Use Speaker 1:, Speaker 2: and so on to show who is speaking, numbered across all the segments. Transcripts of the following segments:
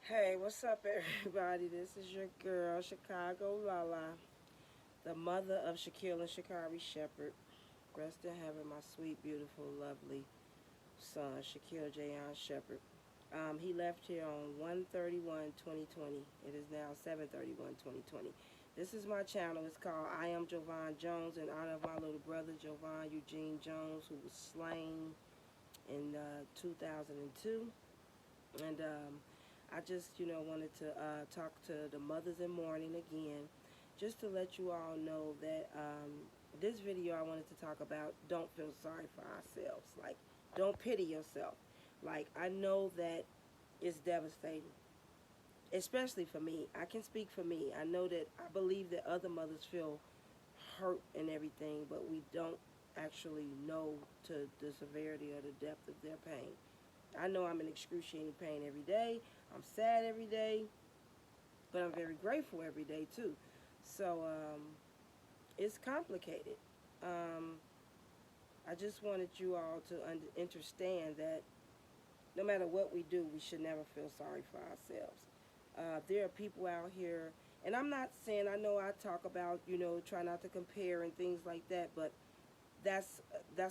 Speaker 1: Hey, what's up, everybody? This is your girl, Chicago Lala, the mother of Shaquille and Shakari Shepherd. Rest in heaven, my sweet, beautiful, lovely son, Shaquille Jayon Shepherd. He left here on 1/31/2020. It is now 7/31/2020. This is my channel. It's called I Am Jovan Jones in honor of my little brother, Jovan Eugene Jones, who was slain in 2002. And I just, wanted to talk to the mothers in mourning again, just to let you all know that this video I wanted to talk about, don't feel sorry for ourselves. Like, don't pity yourself. Like, I know that it's devastating, especially for me. I can speak for me. I know that I believe that other mothers feel hurt and everything, but we don't actually know to the severity or the depth of their pain. I know I'm in excruciating pain every day. I'm sad every day, but I'm very grateful every day too. So it's complicated. Um, I just wanted you all to understand that no matter what we do, we should never feel sorry for ourselves. There are people out here, and I'm not saying, I know I talk about, try not to compare and things like that, but that's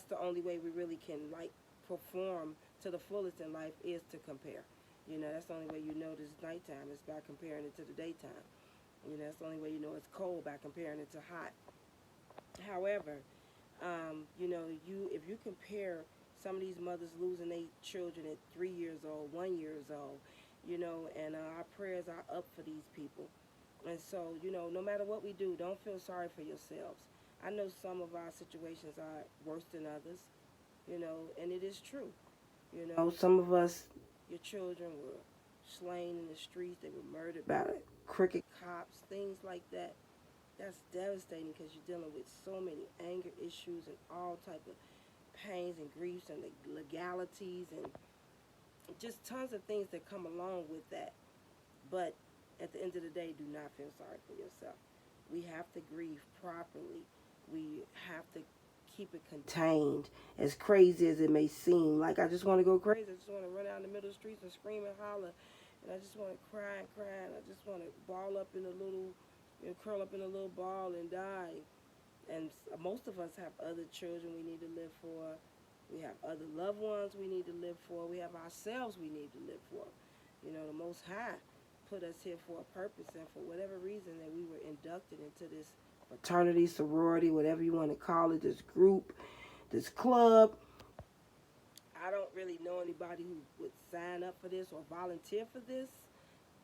Speaker 1: the only way we really can, like, perform to the fullest in life, is to compare. That's the only way you know it's nighttime is by comparing it to the daytime. That's the only way you know it's cold, by comparing it to hot. However, you if you compare some of these mothers losing their children at 3 years old, 1 years old, and our prayers are up for these people. And so, no matter what we do, don't feel sorry for yourselves. I know some of our situations are worse than others, and it is true. Some of us, your children were slain in the streets, they were murdered by crooked cops, things like that. That's devastating because you're dealing with so many anger issues and all type of pains and griefs and legalities and just tons of things that come along with that. But at the end of the day, do not feel sorry for yourself. We have to grieve properly. We have to keep it contained, as crazy as it may seem. Like, I just want to go crazy. I just want to run out in the middle of the streets and scream and holler. And I just want to cry and cry. And I just want to ball up in a little, curl up in a little ball and die. And most of us have other children we need to live for. We have other loved ones we need to live for. We have ourselves we need to live for. The Most High put us here for a purpose, and for whatever reason that we were inducted into this fraternity, sorority, whatever you want to call it, this group, this club. I don't really know anybody who would sign up for this or volunteer for this,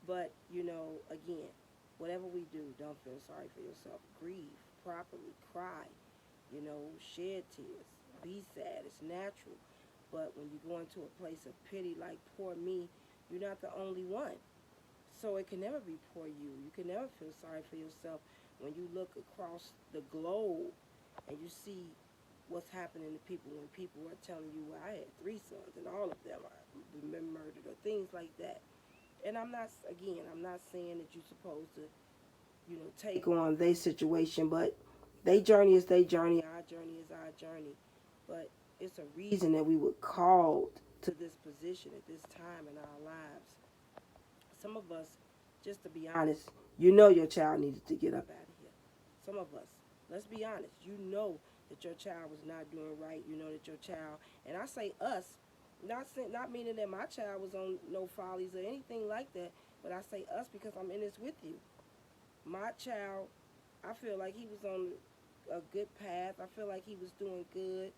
Speaker 1: but again, whatever we do, don't feel sorry for yourself. Grieve properly, cry, shed tears, be sad. It's natural. But when you go into a place of pity, like poor me, you're not the only one. So it can never be poor you. You can never feel sorry for yourself when you look across the globe and you see what's happening to people when people are telling you, well, I had 3 sons and all of them are been murdered or things like that. And I'm not saying that you're supposed to, take on their situation, but their journey is their journey, our journey is our journey. But it's a reason that we were called to this position at this time in our lives. Some of us, just to be honest, your child needed to get up out of here. Some of us, let's be honest, that your child was not doing right. You know that your child, and I say us, not meaning that my child was on no follies or anything like that, but I say us because I'm in this with you. My child, I feel like he was on a good path. I feel like he was doing good.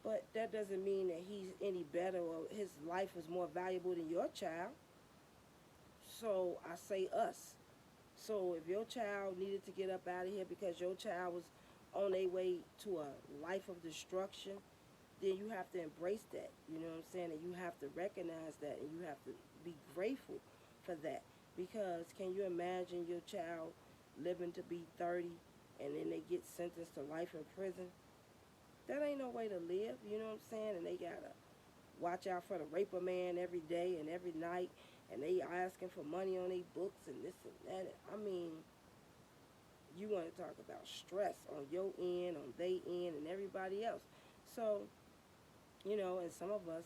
Speaker 1: But that doesn't mean that he's any better or his life was more valuable than your child. So I say us. So if your child needed to get up out of here because your child was on their way to a life of destruction, then you have to embrace that. You know what I'm saying? And you have to recognize that, and you have to be grateful for that. Because can you imagine your child living to be 30 and then they get sentenced to life in prison? That ain't no way to live, you know what I'm saying? And they gotta watch out for the raper man every day and every night, and they asking for money on their books and this and that. I mean, you want to talk about stress on your end, on they end, and everybody else. So, and some of us,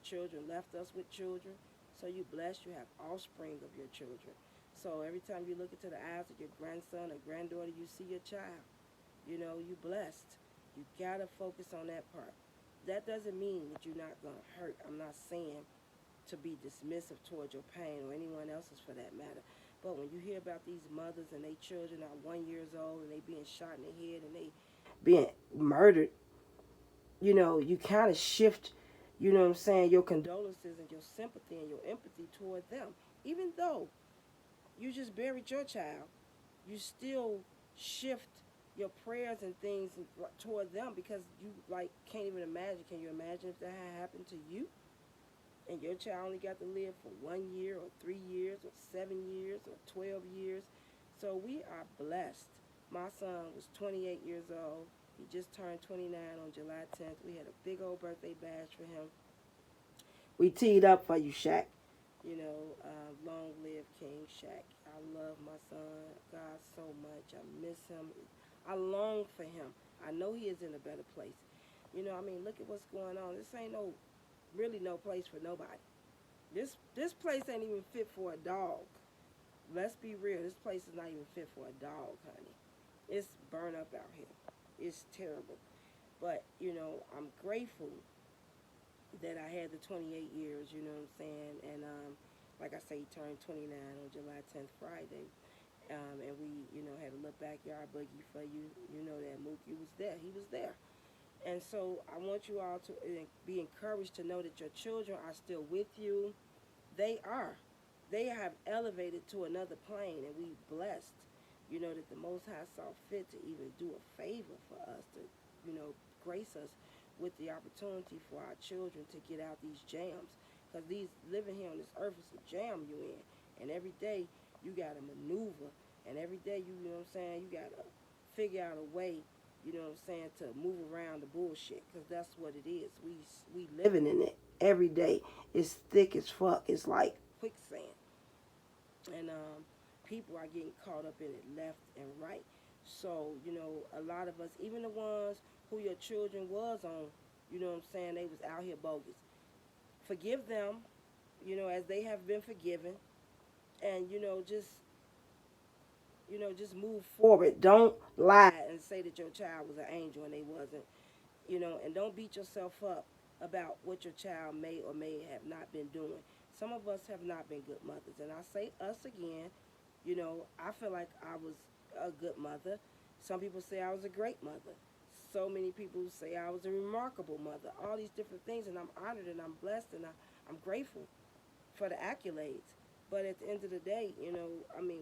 Speaker 1: children left us with children. So you blessed, you have offspring of your children. So every time you look into the eyes of your grandson or granddaughter, you see your child. You blessed. You gotta focus on that part. That doesn't mean that you're not gonna hurt. I'm not saying to be dismissive towards your pain or anyone else's for that matter. But when you hear about these mothers and their children are 1 year old and they being shot in the head and they being murdered, you kind of shift, what I'm saying, your condolences and your sympathy and your empathy toward them. Even though you just buried your child, you still shift your prayers and things toward them because you like can't even imagine. Can you imagine if that had happened to you? And your child only got to live for 1 year or 3 years or 7 years or 12 years. So we are blessed. My son was 28 years old. He just turned 29 on July 10th. We had a big old birthday bash for him. We teed up for you, Shaq. Long live King Shaq. I love my son, God, so much. I miss him. I long for him. I know he is in a better place. Look at what's going on. This ain't really no place for nobody. This place ain't even fit for a dog. Let's be real. This place is not even fit for a dog, honey. It's burnt up out here. It's terrible. But, I'm grateful that I had the 28 years, you know what I'm saying? And like I say, he turned 29 on July 10th, Friday. And we, had a little backyard boogie for you. You know that Mookie was there. He was there. And so I want you all to be encouraged to know that your children are still with you. They are. They have elevated to another plane, and we blessed, that the Most High saw fit to even do a favor for us to, grace us with the opportunity for our children to get out these jams. Because living here on this earth is a jam you in. And every day you got to maneuver. And every day you know what I'm saying, you got to figure out a way, you know what I'm saying, to move around the bullshit. Because that's what it is. We living in it every day. It's thick as fuck. It's like quicksand. And people are getting caught up in it left and right. So, a lot of us, even the ones who your children was on, you know what I'm saying, they was out here bogus. Forgive them, as they have been forgiven. And, just move forward. Don't lie and say that your child was an angel and they wasn't. And don't beat yourself up about what your child may or may have not been doing. Some of us have not been good mothers. And I say us again, I feel like I was a good mother. Some people say I was a great mother. So many people say I was a remarkable mother. All these different things, and I'm honored and I'm blessed and I'm grateful for the accolades. But at the end of the day,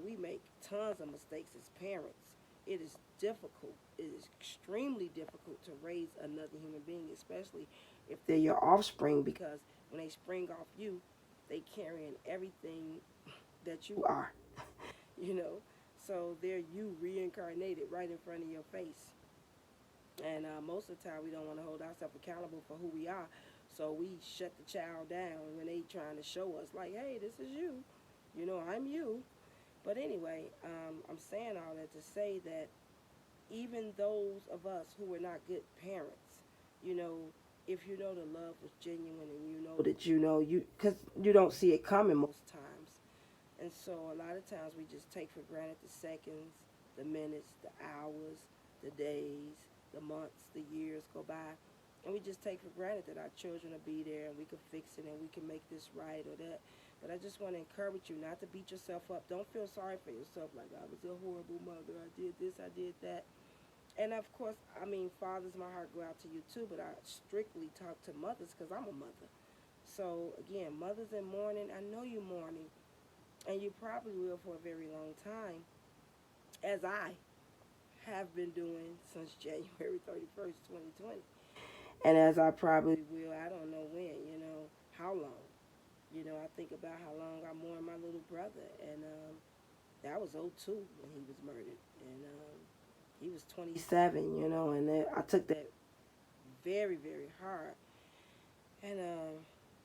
Speaker 1: we make tons of mistakes as parents. It is difficult. It is extremely difficult to raise another human being, especially if they're your offspring, because when they spring off you, they carrying everything that you are, you know. So they're you reincarnated right in front of your face. And most of the time we don't want to hold ourselves accountable for who we are. So we shut the child down when they trying to show us, like, hey, this is you. I'm you. But anyway, I'm saying all that to say that even those of us who were not good parents, if the love was genuine and because you don't see it coming most times. And so a lot of times we just take for granted the seconds, the minutes, the hours, the days, the months, the years go by. And we just take for granted that our children will be there and we can fix it and we can make this right or that. But I just want to encourage you not to beat yourself up. Don't feel sorry for yourself like I was a horrible mother. I did this, I did that. And of course, fathers, my heart go out to you too, but I strictly talk to mothers because I'm a mother. So again, mothers in mourning, I know you're mourning. And you probably will for a very long time, as I have been doing since January 31st, 2020. And as I probably will, I don't know when, how long. I think about how long I mourned my little brother. And that was '02 when he was murdered. And he was 27, and I took that very, very hard. And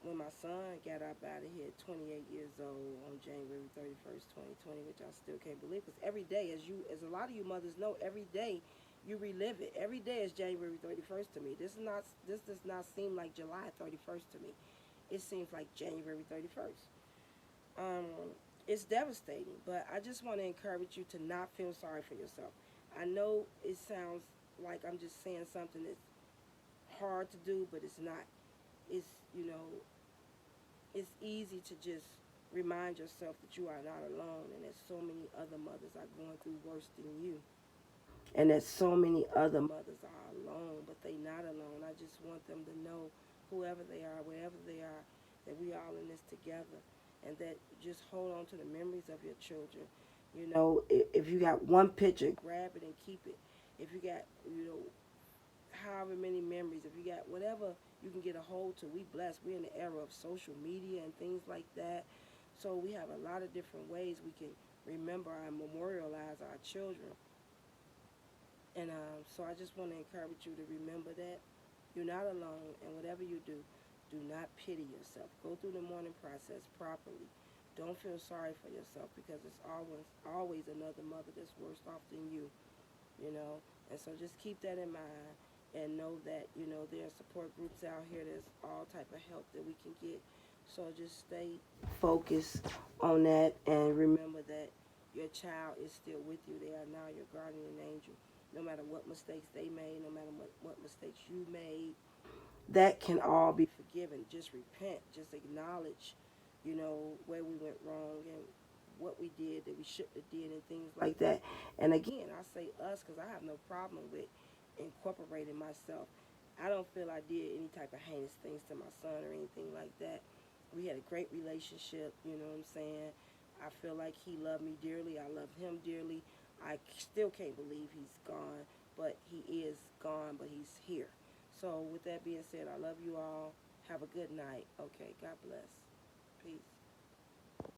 Speaker 1: when my son got up out of here at 28 years old on January 31st, 2020, which I still can't believe, because every day, as a lot of you mothers know, every day you relive it. Every day is January 31st to me. This does not seem like July 31st to me. It seems like January 31st. Um, it's devastating, but I just want to encourage you to not feel sorry for yourself. I know it sounds like I'm just saying something that's hard to do, but it's not. It's, you know, it's easy to just remind yourself that you are not alone and that so many other mothers are going through worse than you. And that so many other mothers are alone, but they not alone. I just want them to know, whoever they are, wherever they are, that we all in this together, and that just hold on to the memories of your children. You know, if you got one picture, grab it and keep it. If you got, you know, however many memories, if you got whatever you can get a hold to, we blessed. We're in the era of social media and things like that. So we have a lot of different ways we can remember and memorialize our children. And so I just want to encourage you to remember that you're not alone, and whatever you do not pity yourself. Go through the mourning process properly. Don't feel sorry for yourself, because it's always another mother that's worse off than you know. And so just keep that in mind, and know that, you know, there are support groups out here. There's all type of help that we can get. So just stay focused on that, and remember that your child is still with you. They are now your guardian angel. No matter what mistakes they made, no matter what mistakes you made, that can all be forgiven. Just repent. Just acknowledge, you know, where we went wrong and what we did that we shouldn't have did, and things like that. And again, I say us because I have no problem with incorporating myself. I don't feel I did any type of heinous things to my son or anything like that. We had a great relationship, you know what I'm saying? I feel like he loved me dearly. I loved him dearly. I still can't believe he's gone, but he is gone, but he's here. So with that being said, I love you all. Have a good night. Okay, God bless. Peace.